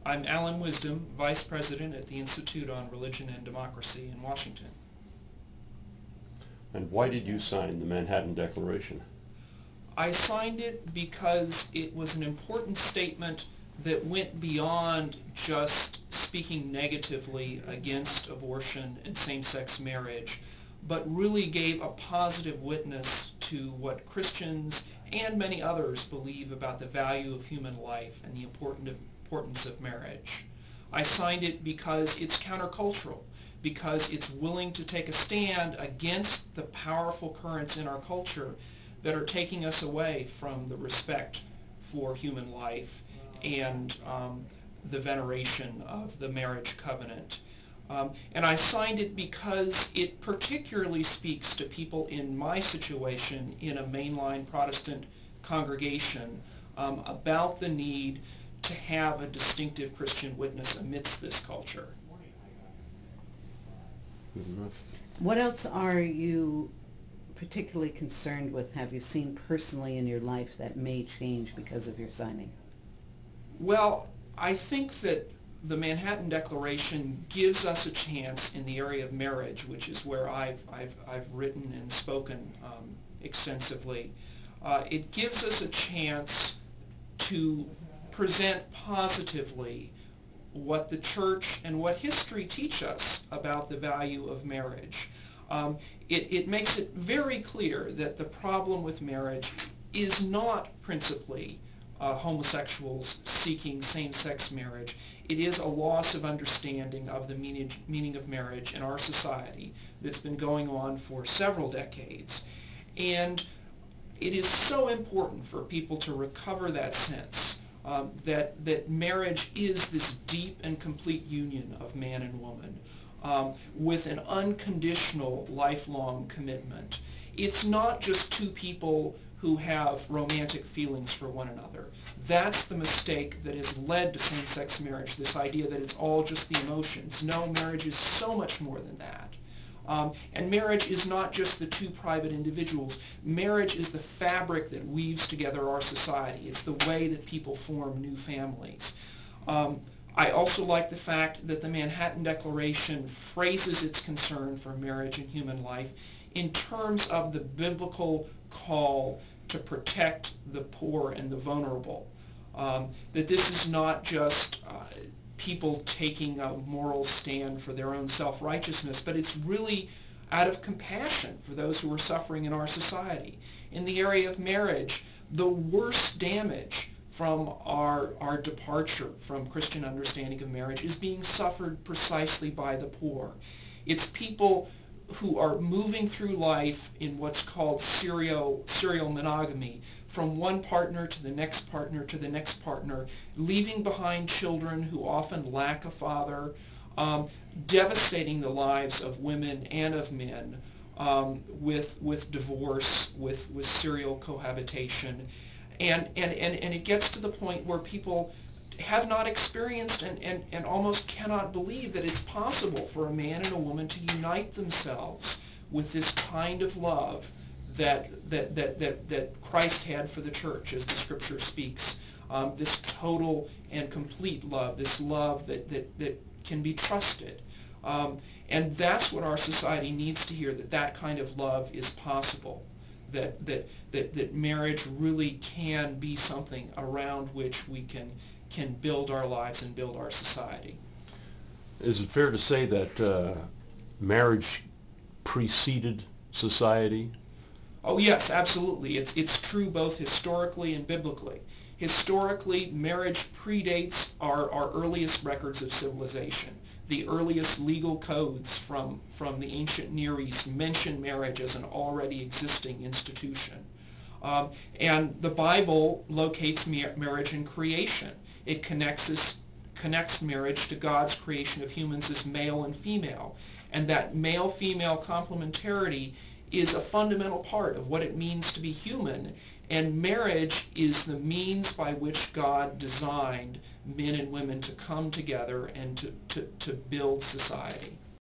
I'm Alan Wisdom, Vice President at the Institute on Religion and Democracy in Washington. And why did you sign the Manhattan Declaration? I signed it because it was an important statement that went beyond just speaking negatively against abortion and same-sex marriage, but really gave a positive witness to what Christians and many others believe about the value of human life and the importance of marriage. I signed it because it's countercultural, because it's willing to take a stand against the powerful currents in our culture that are taking us away from the respect for human life and the veneration of the marriage covenant. And I signed it because it particularly speaks to people in my situation in a mainline Protestant congregation about the need to have a distinctive Christian witness amidst this culture. What else are you particularly concerned with, have you seen personally in your life that may change because of your signing? Well, I think that the Manhattan Declaration gives us a chance in the area of marriage, which is where I've written and spoken extensively. It gives us a chance to present positively what the church and what history teach us about the value of marriage. It makes it very clear that the problem with marriage is not principally homosexuals seeking same-sex marriage. It is a loss of understanding of the meaning of marriage in our society that's been going on for several decades. And it is so important for people to recover that sense that marriage is this deep and complete union of man and woman with an unconditional lifelong commitment. It's not just two people who have romantic feelings for one another. That's the mistake that has led to same-sex marriage, this idea that it's all just the emotions. No, marriage is so much more than that. And marriage is not just the two private individuals. Marriage is the fabric that weaves together our society. It's the way that people form new families. I also like the fact that the Manhattan Declaration phrases its concern for marriage and human life in terms of the biblical call to protect the poor and the vulnerable. That this is not just people taking a moral stand for their own self-righteousness, but it's really out of compassion for those who are suffering in our society. In the area of marriage, the worst damage from our departure from Christian understanding of marriage is being suffered precisely by the poor. It's people who are moving through life in what's called serial monogamy, from one partner to the next partner to the next partner, leaving behind children who often lack a father, devastating the lives of women and of men with divorce, with serial cohabitation. And it gets to the point where people have not experienced and almost cannot believe that it's possible for a man and a woman to unite themselves with this kind of love that Christ had for the church, as the Scripture speaks. This total and complete love, this love that can be trusted. And that's what our society needs to hear, that kind of love is possible. That marriage really can be something around which we can build our lives and build our society. Is it fair to say that marriage preceded society? Oh yes, absolutely. It's true both historically and biblically. Historically, marriage predates our earliest records of civilization. The earliest legal codes from the ancient Near East mention marriage as an already existing institution. And the Bible locates marriage in creation. It connects marriage to God's creation of humans as male and female. And that male-female complementarity is a fundamental part of what it means to be human, and marriage is the means by which God designed men and women to come together and to build society.